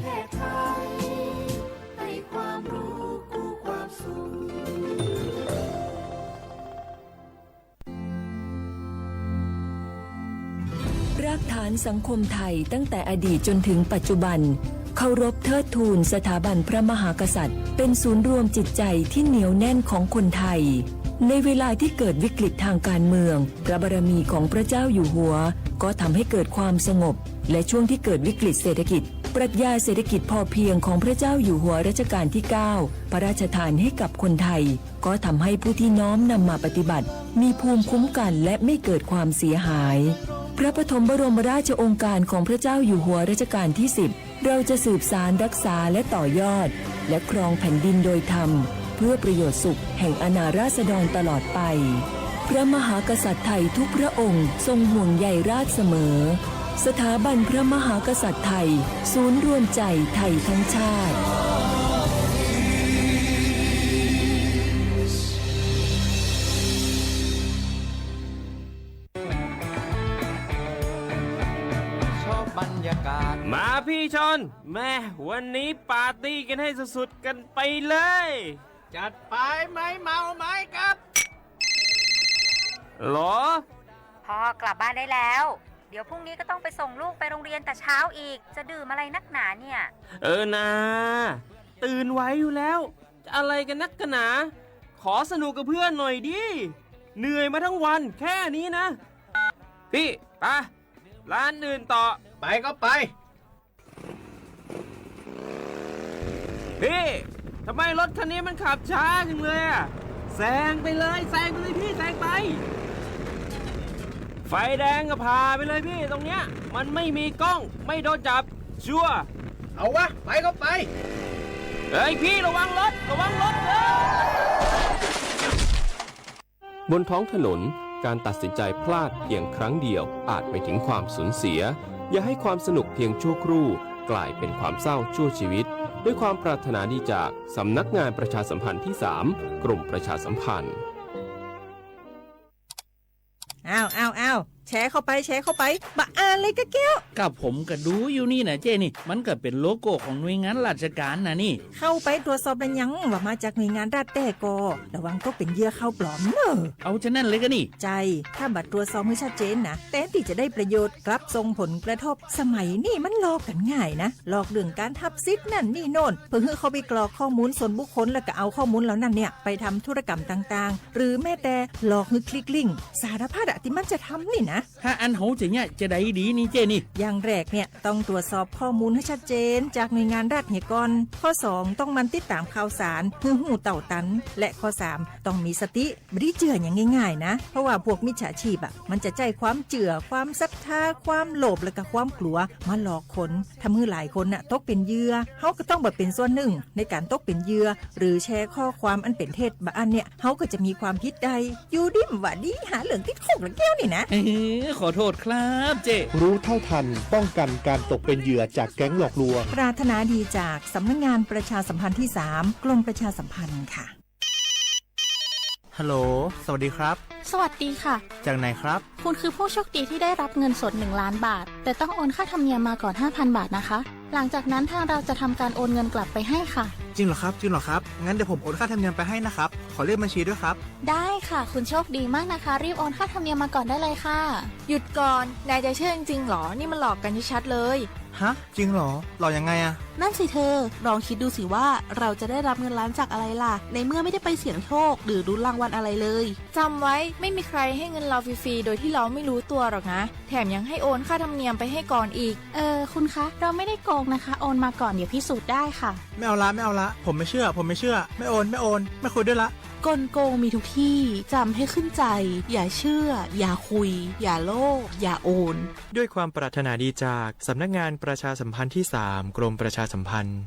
ทศไทยให้ความรู้คู่ความสุขรากฐานสังคมไทยตั้งแต่อดีตจนถึงปัจจุบันเคารพเทิดทูนสถาบันพระมหากษัตริย์เป็นศูนย์รวมจิตใจที่เหนียวแน่นของคนไทยในเวลาที่เกิดวิกฤตทางการเมืองพระบารมีของพระเจ้าอยู่หัวก็ทำให้เกิดความสงบและช่วงที่เกิดวิกฤตเศรษฐกิจปรัชญาเศรษฐกิจพอเพียงของพระเจ้าอยู่หัวรัชกาลที่ 9พระราชทานให้กับคนไทยก็ทำให้ผู้ที่น้อมนำมาปฏิบัติมีภูมิคุ้มกันและไม่เกิดความเสียหายพระปฐมบรมราชโองการของพระเจ้าอยู่หัวรัชกาลที่ 10เราจะสืบสานรักษาและต่อยอดและครองแผ่นดินโดยธรรมเพื่อประโยชน์สุขแห่งอาณาราษฎรตลอดไปพระมหากษัตริย์ไทยทุกพระองค์ทรงห่วงใยราชเสมอสถาบันพระมหากษัตริย์ไทยศูนย์รวมใจไทยทั้งชาติมาพี่ชนแม่วันนี้ปาร์ตี้กันให้สุดๆกันไปเลยจัดไปไหมเมาไหมครับหรอพ่อกลับบ้านได้แล้วเดี๋ยวพรุ่งนี้ก็ต้องไปส่งลูกไปโรงเรียนแต่เช้าอีกจะดื่มอะไรนักหนาเนี่ยนะตื่นไว้อยู่แล้วจะอะไรกันนักกันหนาขอสนุกกับเพื่อนหน่อยดิเหนื่อยมาทั้งวันแค่นี้นะพี่ไปร้านอื่นต่อไปก็ไปพี่ทำไมรถคันนี้มันขับช้าจังเลยอะแซงไปเลยพี่แซงไปไฟแดงก็พาไปเลยพี่ตรงเนี้ยมันไม่มีกล้องไม่โดนจับชัวร์เอาวะไปก็ไปเฮ้ยพี่ระวังรถบนท้องถนนการตัดสินใจพลาดเพียงครั้งเดียวอาจไปถึงความสูญเสียอย่าให้ความสนุกเพียงชั่วครู่กลายเป็นความเศร้าชั่วชีวิตด้วยความปรารถนาดีจากสำนักงานประชาสัมพันธ์ที่ 3 กรมประชาสัมพันธ์อ้าวแชร์เข้าไปบะอ่านเลยกะแก้วกับผมก็ดูอยู่นี่นะเจ้นี่มันก็เป็นโลโก้ของหน่วยงานราชการนะนี่เข้าไปตรวจสอบได้ยังว่ามาจากหน่วยงานรัฐแต่ก็ระวังก็เป็นเหยื่อเข้าปลอมเนอะเอาฉะนั้นเลยก็นี่ใจถ้าบัตรตรวจสอบให้ชัดเจนนะแต่ที่จะได้ประโยชน์กลับส่งผลกระทบสมัยนี้มันหลอกกันง่ายนะหลอกเรื่องการทับซิทธิ์นั่นนี่โน่นเพื่อให้เขาไปกรอกข้อมูลส่วนบุคคลแล้วก็เอาข้อมูลเหล่านั้นเนี่ยไปทำธุรกรรมต่างๆหรือแม้แต่หลอกให้คลิกลิงก์สารพัดที่มันจะทำนี่นะถ้าอันเขาจะเนี่ยจะได้ดีนี่เจนี่อย่างแรกเนี่ยต้องตรวจสอบข้อมูลให้ชัดเจนจากหน่วยงานรัฐเหียก่อนข้อ2ต้องมันติดตามข่าวสารเพื่อหูเต่าตันและข้อ3ต้องมีสติไม่ได้เจืออย่างง่ายๆนะเพราะว่าพวกมิจฉาชีพมันจะใจความเจือความศรัทธาความโลภและก็ความกลัวมาหลอกคนทำให้หลายคนตกเป็นเหยื่อเฮาก็ต้องแบบเป็นส่วนหนึ่งในการตกเป็นเหยื่อหรือแชร์ข้อความอันเป็นเท็จบางอันเนี่ยเฮาก็จะมีความผิดใดอยู่ดิมว่าดีหาเหลืองติดคุกแล้วแก้วนี่นะขอโทษครับเจรู้เท่าทันป้องกันการตกเป็นเหยื่อจากแก๊งหลอกลวงปรารถนาดีจากสำนักงานประชาสัมพันธ์ที่ 3 กรมประชาสัมพันธ์ค่ะฮัลโหลสวัสดีครับสวัสดีค่ะจากไหนครับคุณคือผู้โชคดีที่ได้รับเงินสด1 ล้านบาทแต่ต้องโอนค่าธรรมเนียมมาก่อน 5,000 บาทนะคะหลังจากนั้นทางเราจะทำการโอนเงินกลับไปให้ค่ะจริงเหรอครับงั้นเดี๋ยวผมโอนค่าธรรมเนียมไปให้นะครับขอเลขบัญชีด้วยครับได้ค่ะคุณโชคดีมากนะคะรีบโอนค่าธรรมเนียมมาก่อนได้เลยค่ะหยุดก่อนนายจะเชื่อจริงๆหรอนี่มันหลอกกันชัดๆเลยฮะจริงเหรอหลอกยังไงอะนั่นสิเธอลองคิดดูสิว่าเราจะได้รับเงินล้านจากอะไรล่ะในเมื่อไม่ได้ไปเสี่ยงโชคหรือลุ้นรางวัลอะไรเลยจำไว้ไม่มีใครให้เงินเราฟรีๆโดยที่เราไม่รู้ตัวหรอกนะแถมยังให้โอนค่าธรรมเนียมไปให้ก่อนอีกคุณคะเราไม่ได้โกงนะคะโอนมาก่อนเดี๋ยวพิสูจน์ได้ค่ะไม่เอาละผมไม่เชื่อไม่โอนไม่คุยด้วยละกลโกงมีทุกที่จำให้ขึ้นใจอย่าเชื่ออย่าคุยอย่าโลภอย่าโอนด้วยความปรารถนาดีจากสำนักงานประชาสัมพันธ์ที่ 3 กรมประชาสัมพันธ์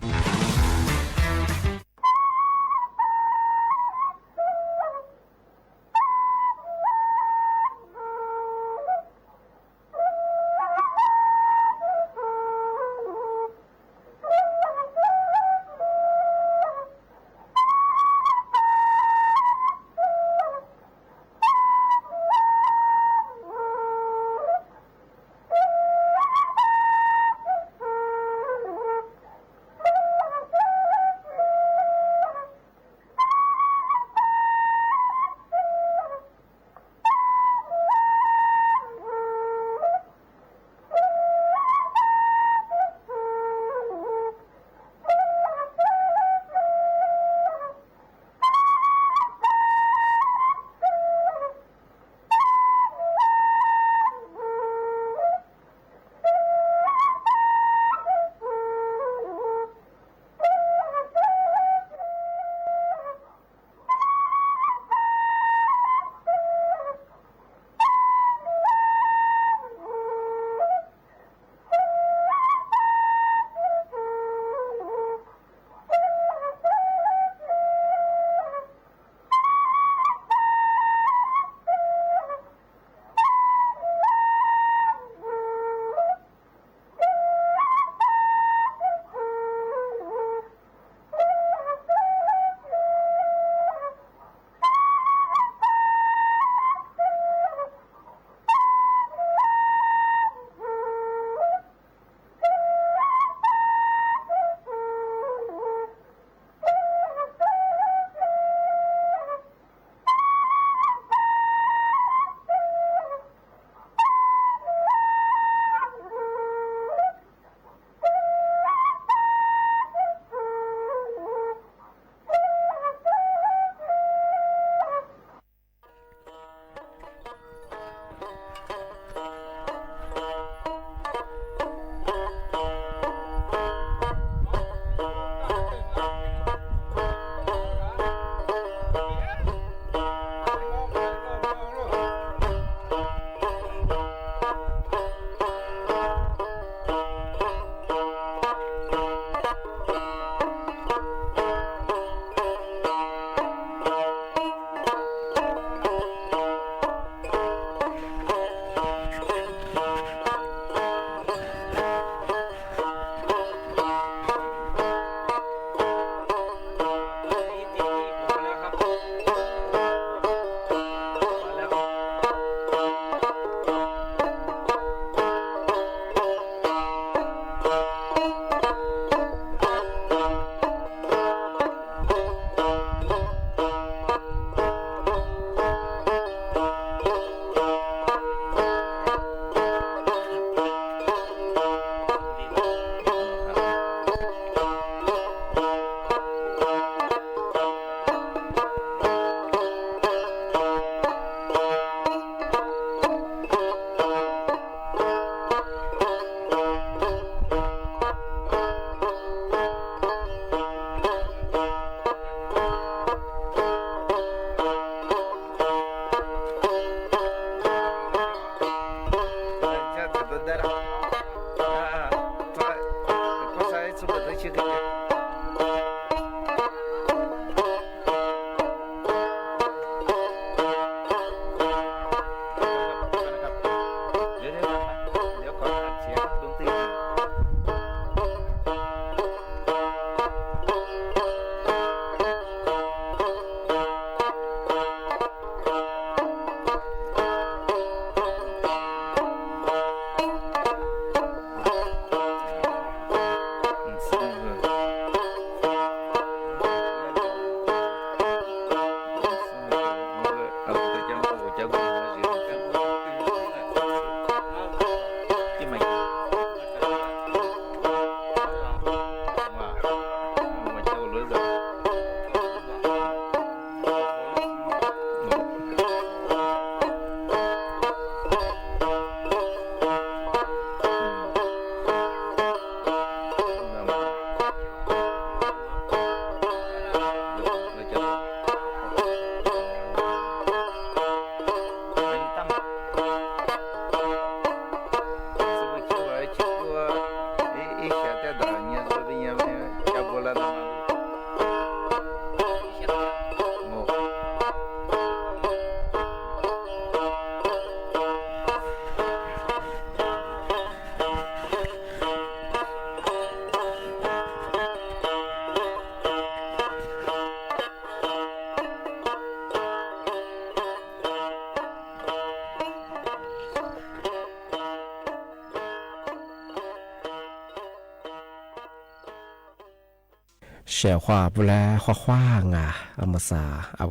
เสียว่าบุแลขว้างอ่ะอมสาเอา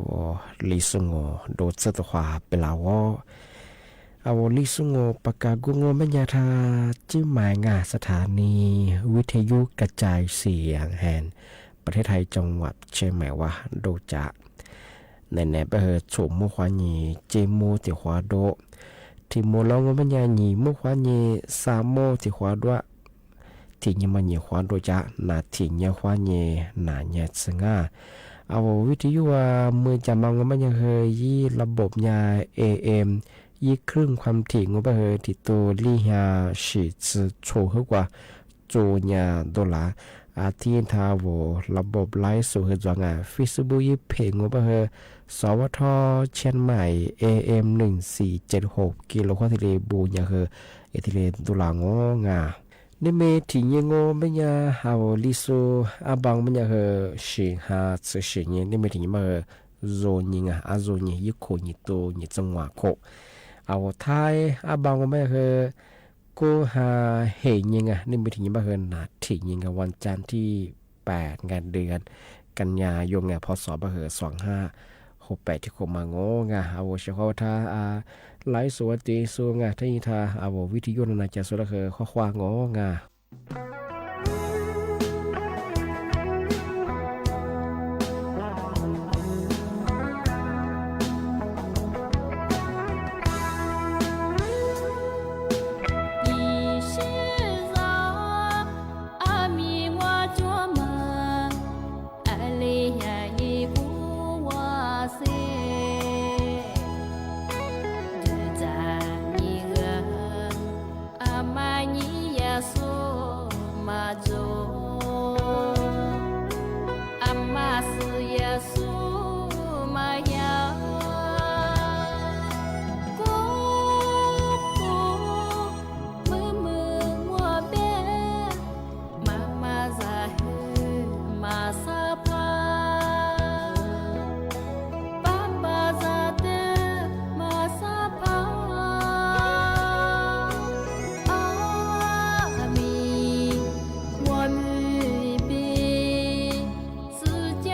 ลิสุงโอโดดเสตขวาเปล่าวเอาลิสุงโอปากากุงโอไม่ยาทาจิ้มหมายงาสถานีวิทยุกระจายเสียงแห่งประเทศไทยจังหวัดเชียงใหม่ว่าโดจะในแนบเหตุฉุมมุขวานีเจโมติขวาโดที่โมลองไม่ยานีมุขวานีสามโมติขวาด้วยที่ยังมันยังควานโดยจะนาที่ยังควานยังนาเนี่ยสง่าเอาวิทยุว่ามือจะมองมันยังเคยยี่ระบบยา AM ยี่ครึ่งความถี่งบเหตุที่ตัวลี่ฮาสิจะโชว์ขึ้นกว่าโจยาดอลลาร์อาทิตย์ทาวระบบไลฟ์สู่เหตุจงฟิสบุยเพงงบเหตุสวทเชียงใหม่ AM 1476กิโลวัตต์เลบูยาเหตุเอทิเลดอลลาร์งงานี่เมที่ยังงไม่ยาหาลิซูอาบังไม่ยาเหอสิหาสื่อสิ่งนี้นี่เมที่ยังมาโซนิงอาโซนิยุโคนิโตนิจังหวะโคเอาไทยอาบังไม่เหอกูหาเฮยังนี่เมที่ยังมาเหอนาที่ยังวันจันทร์ที่8งานเดือนกันยายนพศมาเหอ2568ที่โคมางงาเอาเฉพาะท่าไลฟ์สวัสดีสูงที่ทาเอาวิทยุนาจะสุดคือข้อความงงา我们比世界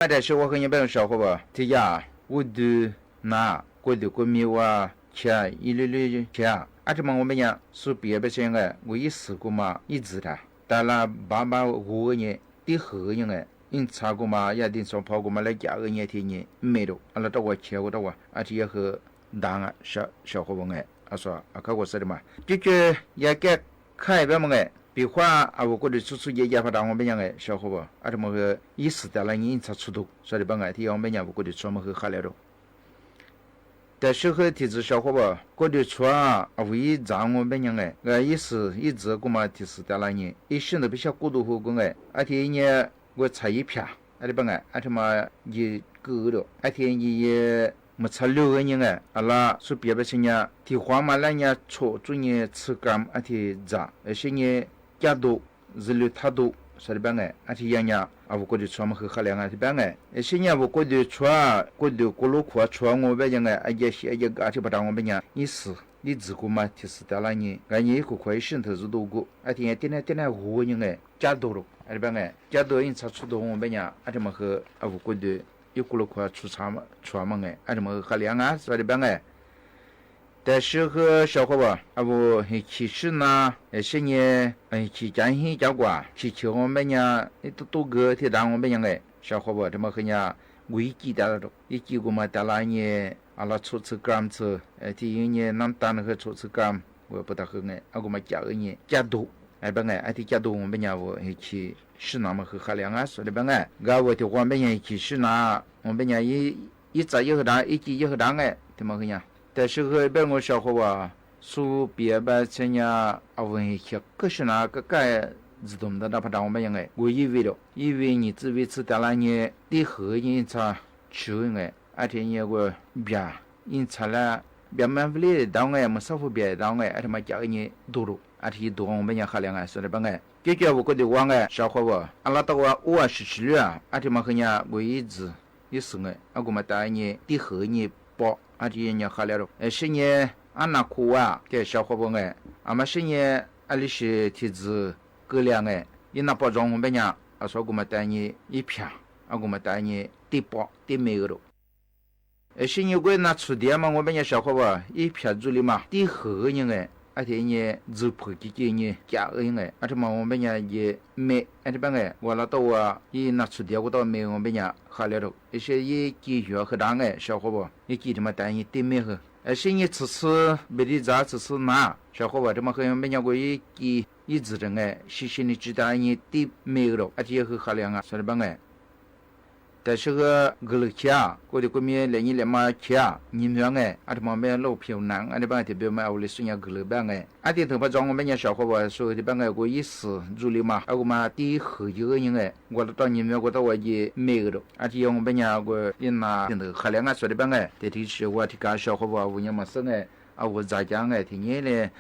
แต่ชื่อว่าคนยังเป็นชาวเขาบ่ที่ยาวุดูนากูดูกูมีว่าเชียอีลุลุเชียอาจจะมองว่าไม่ยังสุเปียไปเชียงไงกู一时กูมา一直的但là爸爸我呢的和ยังไง因查过嘛也定上跑过嘛来家个年天呢没了阿拉到我切过到我而且也和当啊小伙伴哎啊说啊看过说的嘛这个也该看一遍嘛哎比方啊我过去出也发当我们讲哎小伙伴啊这么个一时的了因查出头说的吧哎ที่我们讲我过去专门和下来了但是和提子小伙伴过去穿啊为让我们讲哎也是一直过嘛提示的了呢一心都比较过度后过哎而且呢我猜一票，阿里帮哎，阿他妈一个了，阿天也没差6个人哎，阿拉说别的些呢，提花嘛那呢错做呢吃干阿天咋，而且呢加多日率太多，说的帮哎，阿天样呢，阿我过去穿么和好两阿天帮哎，而且呢我过去穿，过去过路过穿我别样哎，阿也是阿也阿天不当我别样，你是。你自古嘛，提示到了你，俺也可可以渗透入多个，而且点活人哎，加多了，而且哎，加多人才出动我们呀，而且么和阿五个的，有个了快出差嘛哎，而且么和两啊，所以办哎，但是和小伙伴，阿不其实呢，些呢，去讲些讲过，去我们呀，多个提当我们样哎，小伙伴他们和呀，危机到了，一几个嘛到了呢。阿拉初次干子，第一年南单和初次干，我不大好哎，阿个嘛加个呢，加多，哎不哎，阿提加多我们家我去是那么和海两啊，说的不哎，我的我们家去是那，我们家一早一和当，一季一和当哎，怎么个呀？但是和别我小伙吧，说别吧，这呀，阿问去，可是那个该自动的那不当我们样哎，我以为了，以为你只为吃到那呢，的和人才吃哎。而且也个别因此了别蛮不哩当哎么少付别当哎而且嘛价个呢多了而且多我们也好两哎说的吧哎这个我觉得我哎小伙伴阿拉到我是了啊而且嘛和呢我一直也是哎啊我们大呢的和呢包而且呢好了是呢俺那苦啊给小伙伴哎俺们是呢阿里是提子各两哎因那包装我们呢啊说我们大呢一片啊我们大呢的包的没有了是因为那出的嘛，我们家小伙伴一片子里嘛，第和人哎，而且呢，肉破几件呢，加人哎，而且嘛，我们家也没，而且帮哎，我那到啊，一那出的我到没我们家好了了，一些也继续和当哎，小伙伴，也记他妈单一对没和，是你吃没得咋吃拿，小伙伴他妈和我们家我也记一直的哎，细细的知道你对没有了，而且和好两啊，说的帮哎。但是个了吃啊，我的国民连你连嘛吃啊，你们哎，阿他妈没老漂亮，阿你帮特别嘛，我的孙伢了帮哎，阿的头发装我们家小伙伴说的帮哎，我一时入里嘛，阿我嘛第后一个人哎，我到你们我到我也没有了，而且我们家我因那头海量啊说的帮哎，这提是我提个小伙伴我也嘛生哎。啊，我咋讲哎？听你嘞，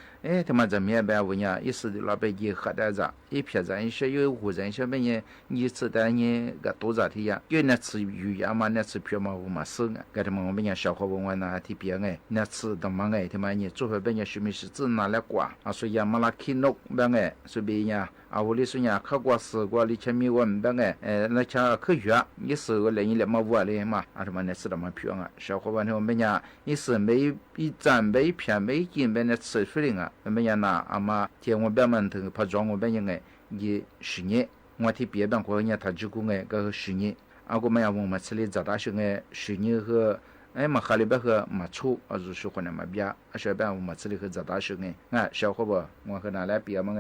他妈怎么样办？我呢，一时的老百姓喝点子，一撇子，一些有户人小朋友，你吃的呢个多少天呀？有那吃鱼呀嘛，那吃皮嘛，我嘛生啊。给他们我们讲小伙伴那特别哎，那吃的嘛哎，他妈呢，做饭本人说明是只拿来挂，啊，所以呀，嘛那看弄本哎，所以呀。啊，我的说呀，看过试过，你前面我们班哎，那像科学，你是个来你来嘛我来嘛，啊他妈那是他妈漂亮，小伙伴他们讲，你是每一张每片每斤本那吃出来啊，我们讲那阿妈天我班们头拍照我们讲哎，你10年，我替别班或者他就讲哎，个10年，啊我们讲我们吃的早大学哎10年和。哎，嘛哈里边和嘛错，啊，就是可能嘛比啊，小班我们吃的和早大学哎，啊，小伙伴，我和哪来比嘛？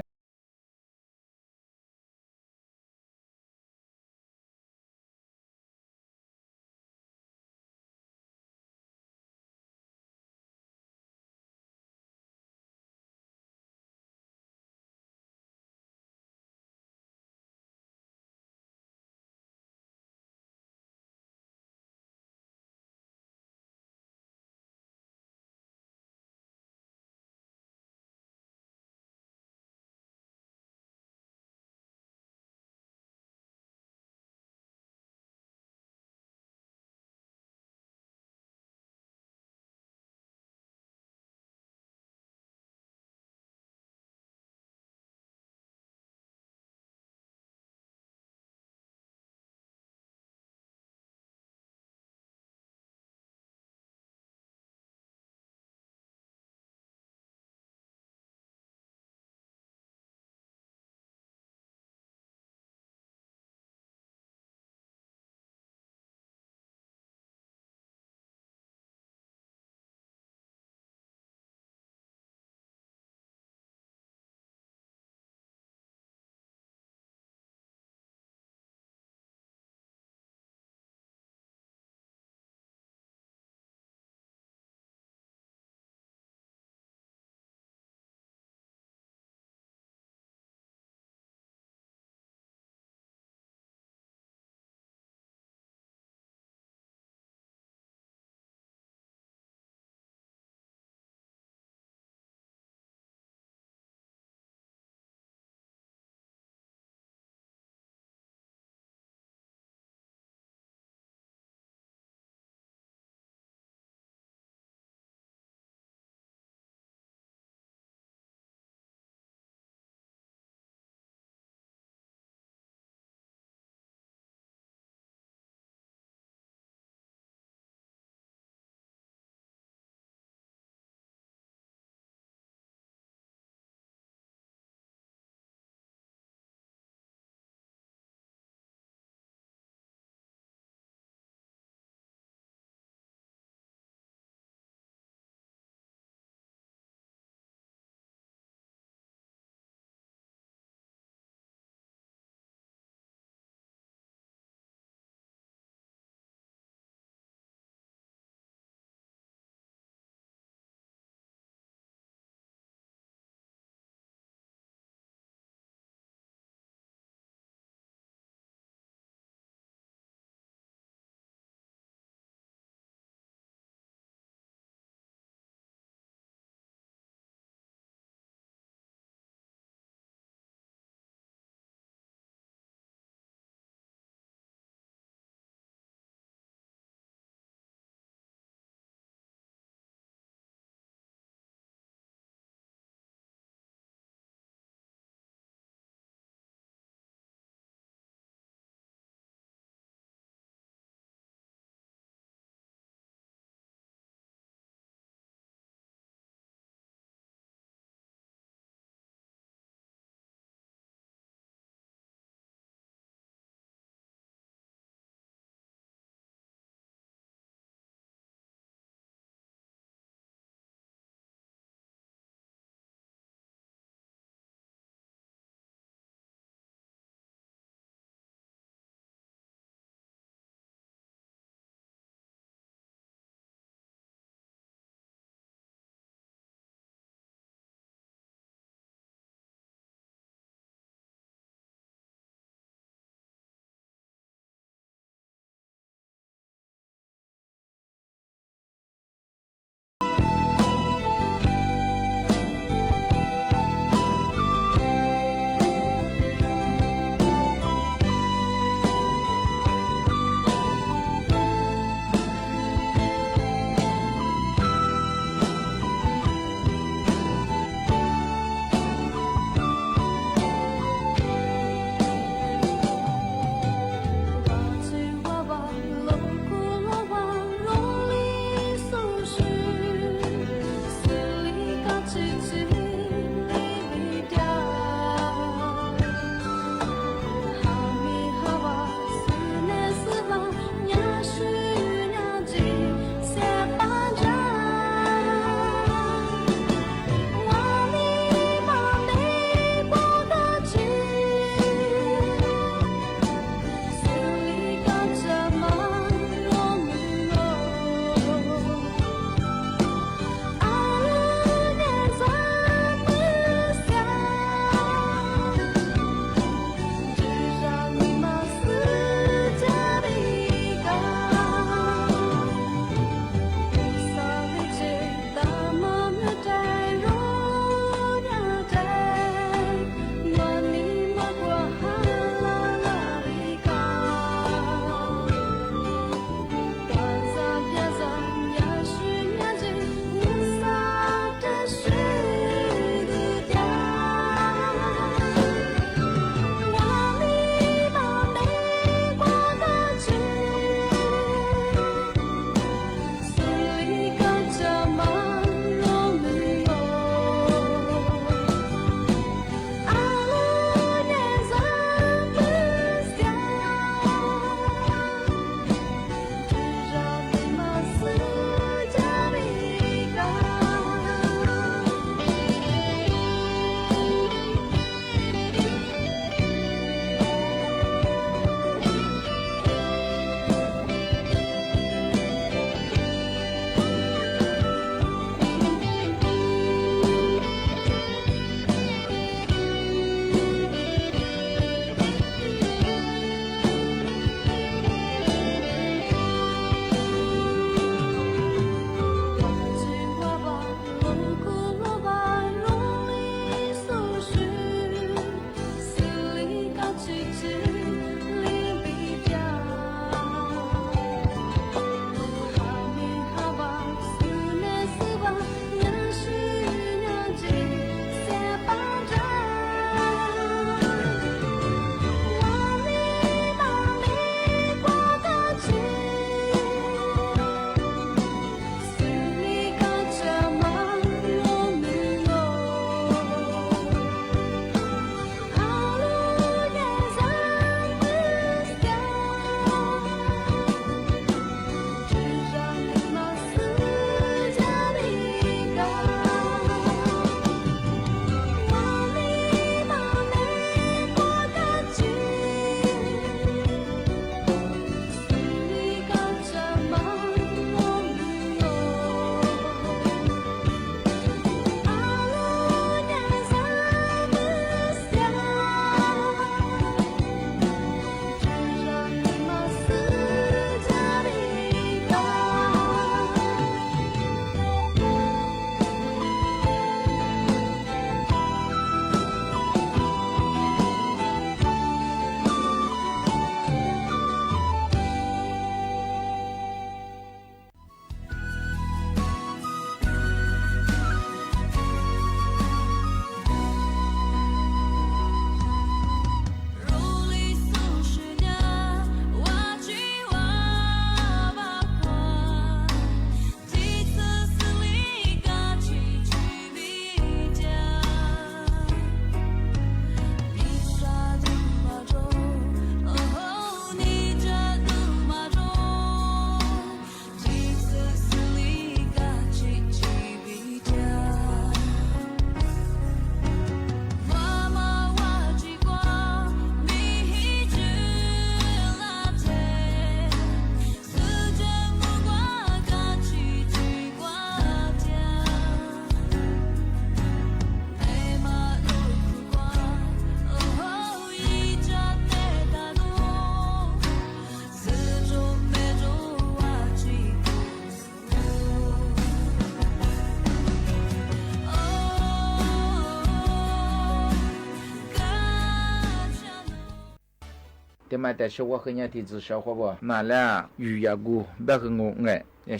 แต่มาแต่ชัวขยันที่จะชาวเขาว่าน่าแล้วอยู่ยากูแบบงงไง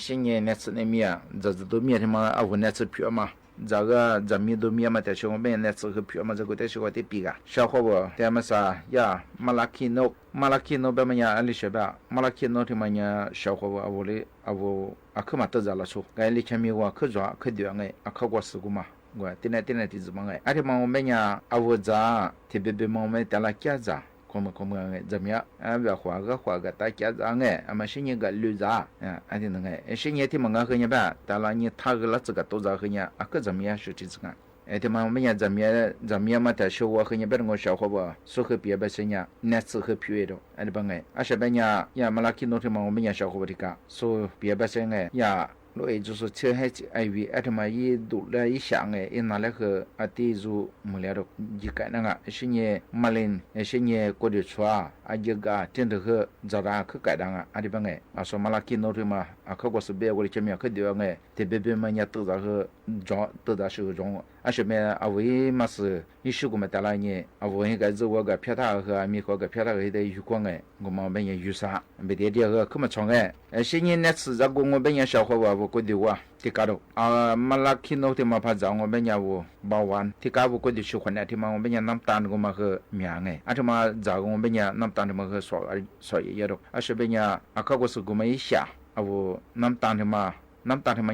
สิ่งนี้เนี่ยสเนี่ยมีอ่ะจะตัวมีที่มาเอาเนี่ยจะพิจารณา这个咱们都面嘛在小面那时候票嘛这个在小的比个小伙不他们啥呀马拉基诺别么呀ali sheba马拉基诺他们呀小伙不我哩我可嘛得着了说该里前面我可抓可对哎可过事故嘛我天天的怎么哎而且嘛我们呀我咋特别嘛我们在那家咋como ngai jamia ba khwa ga ta kya za ngai ama shinye ga lu za ati ngai shinye ti manga khnya ba ta la ni tha ga la tsa to za khnya ak jamia shu ti tsa ati ma me ya jamia ma ta shu wa khnya ba ngo sha kho ba su khe bia ba shinya na tsu khe pye do ati ba ngai a sha ba nya ya malaki no ti ma me ya sha kho ba ti ka so bia ba shinya ngai ya lo e ju su che hai ai wi ati ma yi du la yi sha ngai in na la khe ati zu mu le ro ji ka na nga shinye malin shinye ko de chwa a ji ga tin de he za ra khe ka da nga ati ba ngai a so malaki no ti ma a kho ko su be ko che mi khe de ngai te be be ma nya tu za he jo tu da shu jong a she me a wi ma se yi shu ko ma ta la ni a wo yi ga zu wo ga pya ta he a mi ko ga pya ta he de yu ko ngai ngo ma be nya yu sa be de de he khe ma chong ngai shinye ne tsu za go ngo be nya sha ho wa ko de wa ti ka do malaki no ti ma pha za ngo be nya wo ba wan ti ka bu ko de shu khon na ti ma ngo be nya nam tan go ma he mya ngai a ti ma za ngo be nya nam tan ma he so ye do a she be nya a ka go su go ma yi sha a wo nam tan ma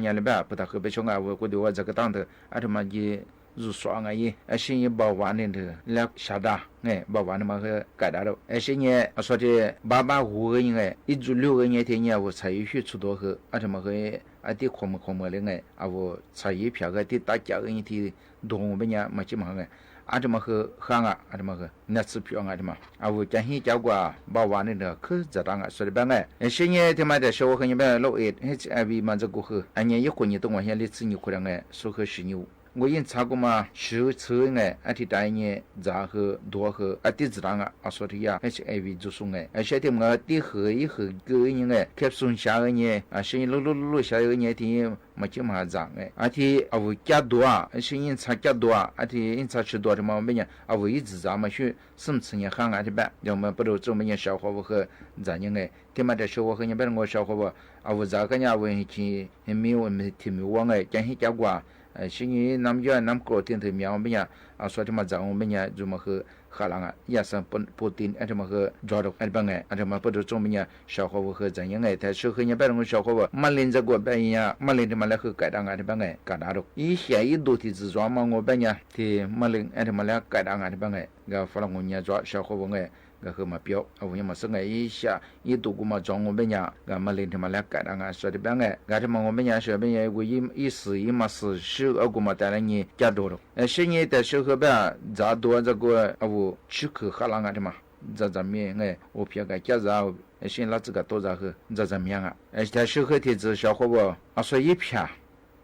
nya le ba pa ta ke be chong a wo ko de wa za ka tang de a ti ma ji zu so nga yi a shin yi ba wan ne de la sha da ngai ba wan ma he ka da do a shin ye a so de ba hu ge ngai i zu lu ge ne te nya wo chai yi hu chu do he a ti ma he a ti khom le ngai a wo chai yi phya ga ti ta kya ge ni ti dong be nya ma chi ma ngai a ti ma he kha nga a ti ma he na tsu phyo nga ti ma a wo kya hi kya gwa ba wan ne de khe za da nga so de ba ngai a shin ye ti ma de sho he ni ba lo e HIV ma za gu he a nye yi ko ni dong wa he li tsi ni ko ngai so he shi ni我因查过嘛，是车哎，阿提大年杂和多和阿地子当啊，阿说的呀，还是HIV就送哎，而且他们地和一和个人哎，开送下个年啊，是路下个年天没去嘛脏哎，阿提阿我加多啊，是因查加多啊，阿提因查吃多的嘛，没人阿我一直咱们去甚至年行阿提办，要么不如做么年小伙和咱人哎，他妈的小伙和人别我小伙吧，阿我咋个呀？我去没有没听没忘哎，讲起讲过。新年南约南国天头苗么呀，啊，说他妈讲我们呀，怎么和荷兰啊，也是不定，怎么和抓住，怎么怎么不知中么呀，小伙子和怎样哎，他说和人别人小伙子，马林这个别呀，马林的马来和改当啊，怎么哎，改打住，以前一度的自抓嘛，我别呀，的马林怎么来改当啊，怎么哎，个弗朗我伢抓小伙子哎。个和嘛标，我伢嘛生个一下，一度古嘛装我们伢，个嘛领他嘛来改当啊，说的别个，个他嘛我们伢说别个，我一时一嘛是手个嘛带来你加多了，现在的手和别咋多这个我吃口喝啷个的嘛，怎么哎，我偏个加咋，现在这个多咋个怎么样啊？他手和天子小伙不，啊说一片，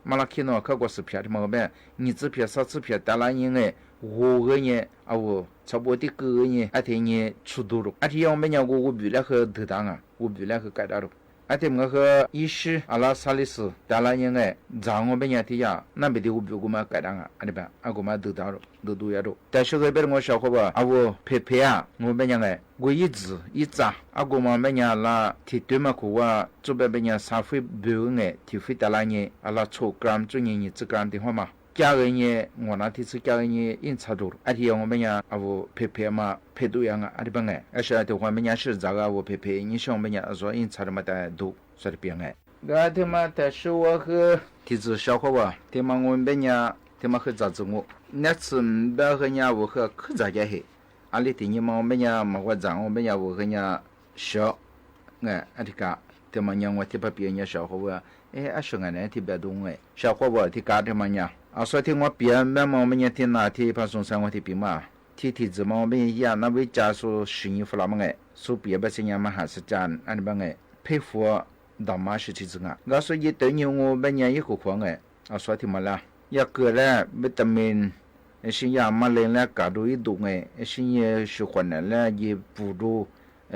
马拉看到看过视频的嘛个别，你这片啥这片带来你哎。我个人啊，我差不多的个人，阿天呢出多了，阿天要么讲我比那个得当啊，我比那个改大了，阿天我和医师阿拉萨利斯带来人哎，让我们讲的呀，那边的我比我们改当啊，阿里边阿我们得当了，得呀了，但是个别我小伙伴啊，我陪啊，我们讲哎，我一扎，阿我们讲啦，提对嘛个话，做别讲3回标哎，提回带来人阿拉抽gram做人1gram的话嘛。家人呢，我那天是家人呢，因差多了。而且我们呀，我陪嘛，陪对样啊，阿里边哎，而且的话，我们呀是这个我陪，你像我们呀说因差的嘛的多，说的边哎。个他妈的是我和提子小伙吧，他妈我们呀，他妈和咋子我，那次别和呀我和可咋个嘿，阿里天你嘛我们呀嘛我咋我们呀我和呀小，哎，阿里个。他妈娘我提把别人小伙吧，哎，阿说俺那提别动哎，小伙吧提干他妈娘。啊，说听我别慢慢我们也听那听把送上我的兵嘛，听子嘛我们一样，那为家说生意不那么哎，说别把生意嘛还是干，俺们哎佩服大妈是其中啊，我说一对牛我们也一个况哎，啊说听嘛啦，一个嘞维他命，是呀嘛来了搞到一动哎，是也是换来了也补助，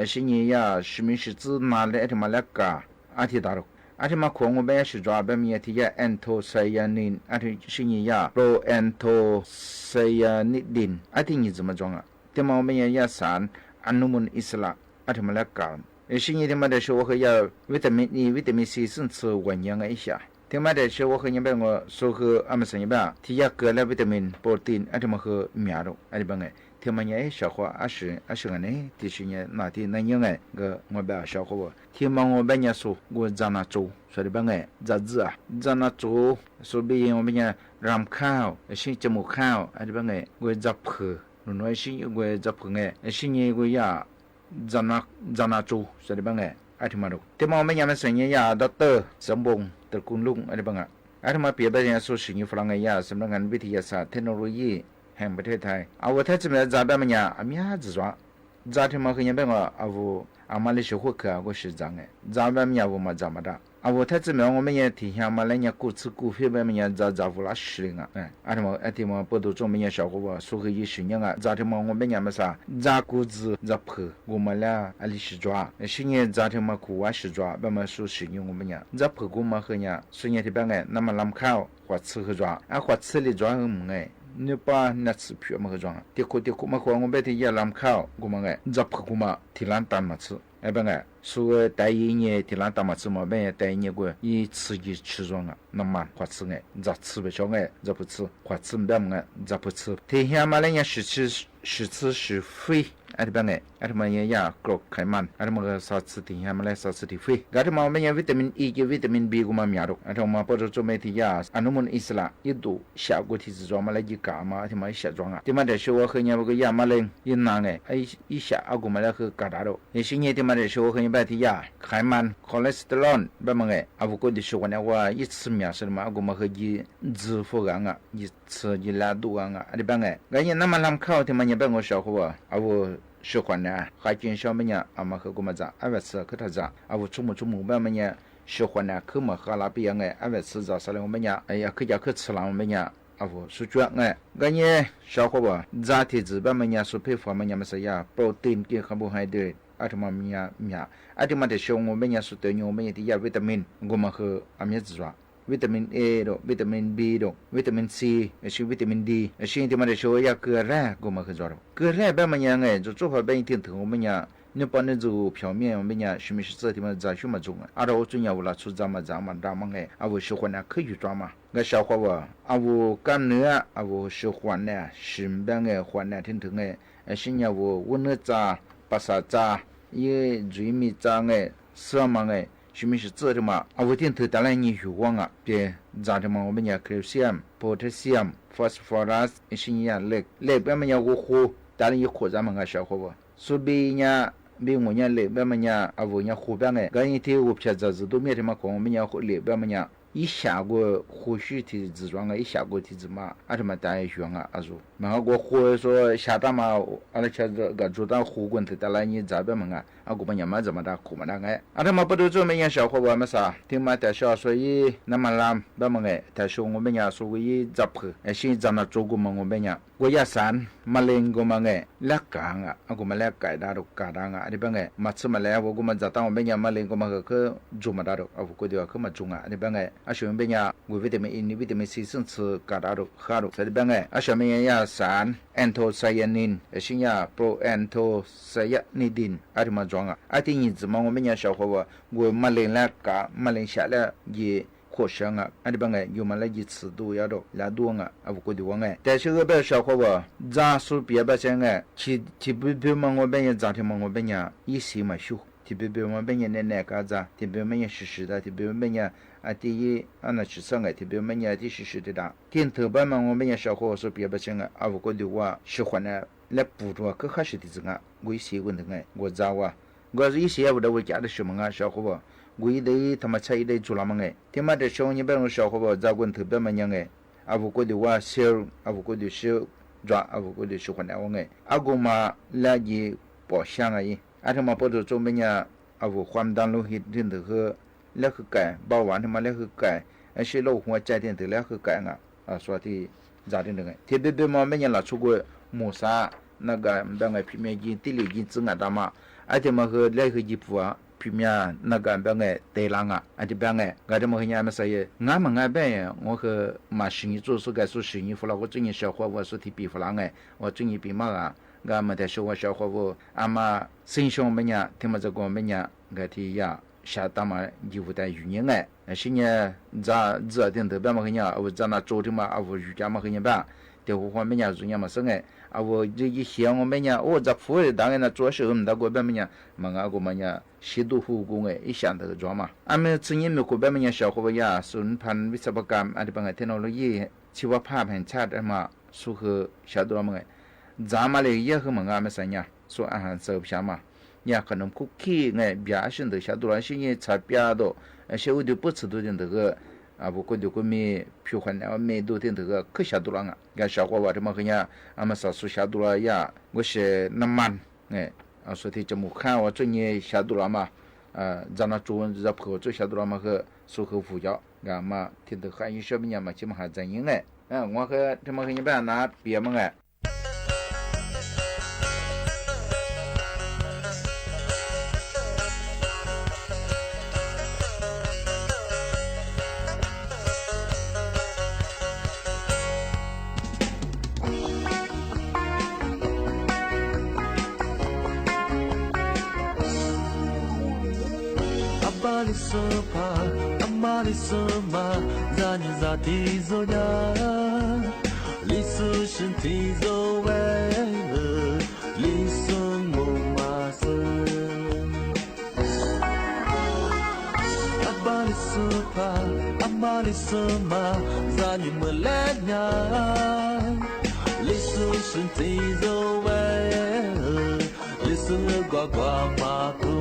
是也呀是没是指拿来他妈来搞，阿提大了。阿提嘛，可我们是抓别米提呀，anthocyanin，阿提是你呀，proanthocyanidin，阿提你怎么装啊？对嘛，我们也呀散，安努门伊斯拉，阿他们来干。是你他妈的说我要维他命 E、维他命 C 甚至稳养一下。他妈的说我和你们我说和阿们生意吧，提下个了维他命、protein，阿他们和米肉，阿里帮个。他们也消化20个呢，第十年那天那样个个我把消化不，他们我本年说我在那做，所以帮个咋子啊，在那做，所以我们讲rămข้าวสิ่งจมูกข้าวอะไรบ้างไงกูจะเผือหนูน้อยสิ่งกูจะเผือไงสิ่งนี้กูอยากจะน่าจูอะไรบ้างไงอะไรมาดูที่มองไม่ยามสิ่งนี้อยากด็อกเตอร์สมบูรณ์ตระกูลลุงอะไรบ้างอ่ะอะไรมาเปรียบได้ยังสู้สิ่งนี้ฝรั่งไงอยากสำนักงานวิทยาศาสตร์เทคโนโลยีแห่งประเทศไทยเอาว่าถ้าจะมาจับแบบมันเนี่ยอามีหาจะว่าจับที่มาคือยังเป็นว่าเอาอามาเลเซียหัวขาก็是จังไงจับแบบมันเนี่ยว่าจับมาได้เอาว่าถ้าจะมา我们也提下มาเลยเนี่ยกู吃股票แบบมันเนี่ยจับว่า10零啊อะไรมาไอ้ที่มาเปิดตัวจงมันเนี่ย小伙伴说个一10年啊จับที่มา我们เนี่ยมา啥จับ股子จับเผือ我们俩อะไร是抓10年จับที่มากูว่า是抓แบบมา说10年我们เนี่ยจับเผือกูมาคือเนี่ย10年ที่แบบไง那么ลำข้าวหัว吃和抓หัว吃里抓很猛哎你把那吃票么个装，点苦么个我白天也làmข้าวกูมาไงจับเผือกูมาที่ร้านตามมา吃ไอ้แบบไง说带一年ที่ร้านตามมา吃嘛呗带一年过一吃一吃装啊那么花吃ไงจะ吃不着ไงจะ不吃花吃แบบไงจะ不吃天下嘛เลยเนี่ย是吃是非ไอ้แบบไงไอ้ทำไมเนี่ยยากรกไขมันไอ้ทำไมก็สารสติให้มาเลยสารสติฟรีก็ทำไมมันเนี่ยวิตามิน E กับวิตามิน B กูมามีอะไรไอ้ทำไมพอจะไม่ที่ยาอนุมูลอิสระยิ่งดูชากูที่จะจอมาเลยยิ่งกามาที่มาชาจงอ่ะที่มาเดี๋ยวชัวร์คือเนี่ยมันก็ยามาเลยยิ่งนานไงไอ้อีชาอากูมาเลยคือกาดาโร่ไอ้สิ่งนี้ที่มาเดี๋ยวชัวร์คือเนี่ยแบบที่ยาไขมันคอเลสเตอรอลแบบมันไงอากูก็ได้ชัวร์เนี่ยว่ายิ่งซื้อเนี่ยใช่ไหมอากูมาคือยิ่ง脂肪กันอ่ะยิ่ง吃ยิ่ง拉肚กันอ่ะอะไรแบบไงก็เนี่ยน้ำมันลำข้าวที่มันเนี่ยแบบ我小伙伴อากู血管呢，还见小么呢？阿妈和我们讲，阿外吃可他讲，阿我出门办么呢？血管呢，可么和那边哎，阿外吃早上来我们呢，哎呀，可家可吃了我们呢，阿我是觉哎，个呢小伙伴，咋体质办么呢？是配方么呢？么是呀，protein 跟卡不海的，阿他妈咪呀，阿他妈的小我们呢是对我们的呀维他命，我们和阿咪子说。วิตามิน A ดอกวิตามิน B ดอกวิตามิน C ชื่อวิตามิน D ชื่อที่มันจะช่วยยาเกลือแร่กูมาคือจอดเกลือแร่แบบมันยังไงจะ做法แบบนี้ถึง我们呀你把那种表面我们呀什么是这地方咋去嘛种啊阿拉我专业我拉出咱们大嘛哎啊我喜欢呢可以抓嘛个小伙伴啊我干นื้อ啊我喜欢呢是แบบไง欢呢挺ถึงไงสิ่ง呀我那咋ภาษาจ้า也最咪จ้าไง什么ไง什么是这的嘛？啊，我点头当然你有光啊，别咋的嘛？我们讲 calcium、potassium、phosphorus 一些呀，类别么呀，我喝，当然也喝咱们个小伙伴，所以呢，比我呢类别么呀，啊我呢喝边个，刚一天我偏咋子都没他妈讲我们呢喝类别么呀。一下过或许体质装啊，一下过体质嘛，啊他妈大爷学啊，啊说，然后我或说下大嘛，阿拉吃这个做到火棍头，得来你这边嘛啊，啊我们也没这么大苦嘛那个，啊他妈不都做么样小伙伴么啥，听嘛在小所以那么烂，那么个，但是我们呀说为杂破，现在那做过嘛我们呀，我也散，嘛零个嘛个，来干啊，啊我们来改大都改大啊，这边个，嘛吃嘛来，我们在当我们呀嘛零个嘛个去做嘛大都，啊我估计话去嘛种啊，这边个。啊，小面呀，维他命 E、维他命 C 甚至嘎达都哈都，在这边个，啊，小面呀，三 anthocyanin， 新呀 proanthocyanidin， 啊，这么装啊，啊，第一次嘛，我们呀小伙伴，我马铃来嘎，马铃下来也火香啊，啊，这边个有嘛来一次都要到来多啊，啊，不过的话哎，但是个别小伙伴，咋说别把些哎，其不嘛我们呀，咋的嘛我们呀，一些嘛修。ที่เบลมันเป็นยังไงก็จะที่เบลมันยังชิดๆที่เบลมันยังอ่ะที่อันนั้นชิดๆไงที่เบลมันยังที่ชิดๆได้ที่เธอบ้านมันเป็นยังชาวโคสุเปียบเชิงอ่ะเอาก็ดูว่า喜欢呢และปูตัวก็ข้าศึกที่จะงะกูอีเสียกันถึงไงกูจะว่ากูอีเสียว่าเดี๋ยวจะได้ชมงะชาวโคบ่กูอีได้ธรรมชาติได้จุลมังไงที่มาเดี๋ยวช่วงนี้เป็นชาวโคบ่จะกันถึงบ้านมันยังไงเอาก็ดูว่าเซลเอาก็ดูเซลจ้าเอาก็ดู喜欢呢ว่าไงเอากูมาแล้วยี่ปอช่างไงอาทมาพอตัวจงเป็นยังอาวุธความดันโลหิตที่ถือคือแล้วคือไก่เบาหวานที่มาแล้วคือไก่ไอ้ชื่อโรคหัวใจที่ถือแล้วคือไก่อ่ะส่วนที่จ่าที่หนึ่งที่เบมาไม่ยังหลับชุกหมูซานั่นก็แบบไงพิมพ์ยินติลิยินจึงอ่ะดามาไอ้ที่มาคือแล้วคือยิบวัวพิมพ์นั่นก็แบบไงเตลังอ่ะไอ้ที่แบบไงก็ที่มาคือยังไม่ใช่งานมันงานแบบ我คือมาสิ่งที่做是该做สิ่งที่ฝรั่ง我最近小伙我说ที่ปีฝรั่งไง我最近ปีมาอ่ะ个么的说话小伙不，阿妈生兄们呀，听么这个们呀，个提呀。下大嘛义务的语言哎，现在这点特别嘛个呀，我在那做的嘛，我瑜伽嘛个呀吧，的话么呀做呀嘛生哎，我这一想我们呀，我在铺的当然那做时候，那个边么呀，嘛那个么呀，西都护工哎，一想这个做嘛，俺们之前没个边么呀，小伙伴呀，顺盘วิศวกรรมอะไรบางอย่างเทคโนโลยีชีวภาพแห่งชาติมาสู้คือชาตัวมั้งไงจามาเลยเยอะคือมั้งอ่ะไม่ใช่เนี่ยสู้อาหารเสริมใช่ไหม呀，可能คุกกี้ไงเบียร์สิ่งที่ชาตัวสิ่งที่ชาเบียร์ตัวเชื่อว่าดูปุ๊บสุดที่ตัวก็บุคคลที่ก็มีผิวพรรณไม่ดูที่ตัวก็ชาตัวอ่ะก็ชาวว่าว่าที่มันเนี่ยมาสาวชาตัว呀ก็是น้ำมันไงสุดที่จมูกข้าวว่าตัวนี้ชาตัวมาจานจูนจะเผาตัวชาตัวมาคือสุขผู้เจ้าก็มาที่ตัวข้ายิ่งชอบเนี่ยมาชิมหาใจยิ่งไงว่าคือที่มันเนี่ยแบบนั้นเบียร์มั้งไงAmalisoma zani zati zonya lisu shinti zowe lisu mumasa Amalisoma zani melenya lisu shinti zowe lisu gwagwa mako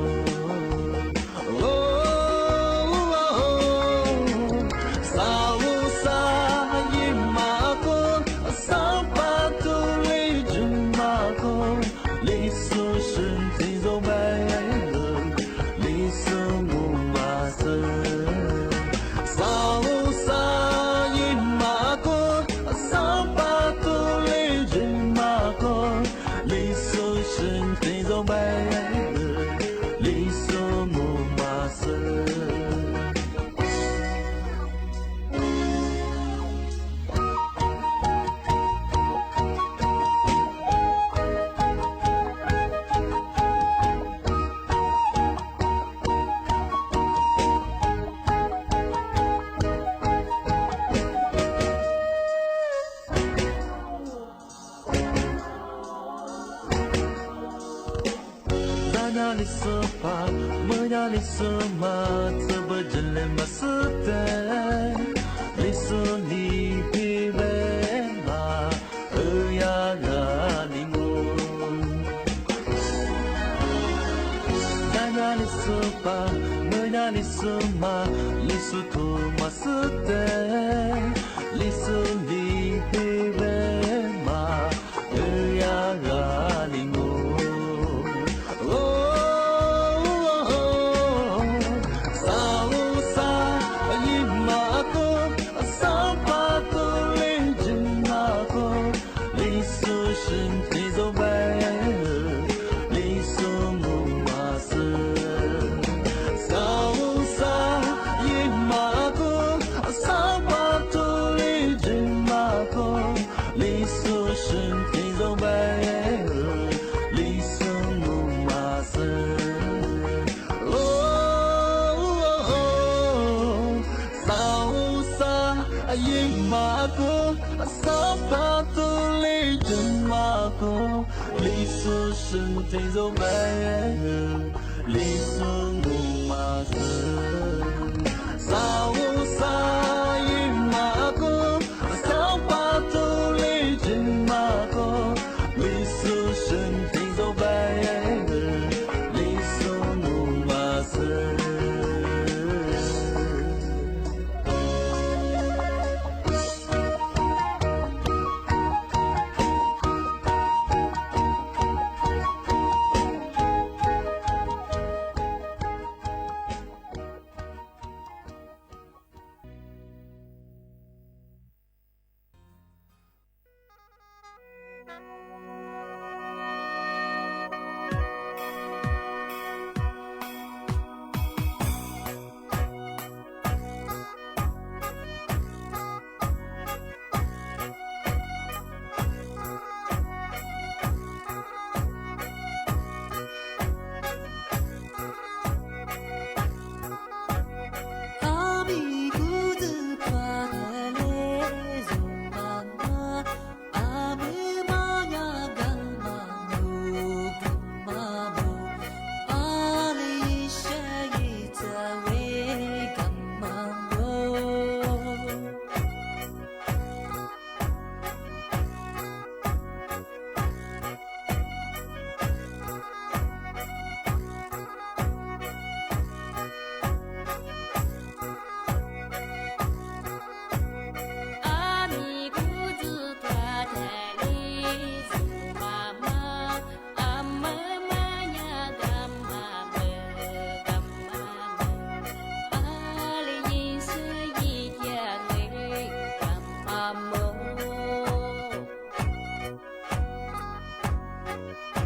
ป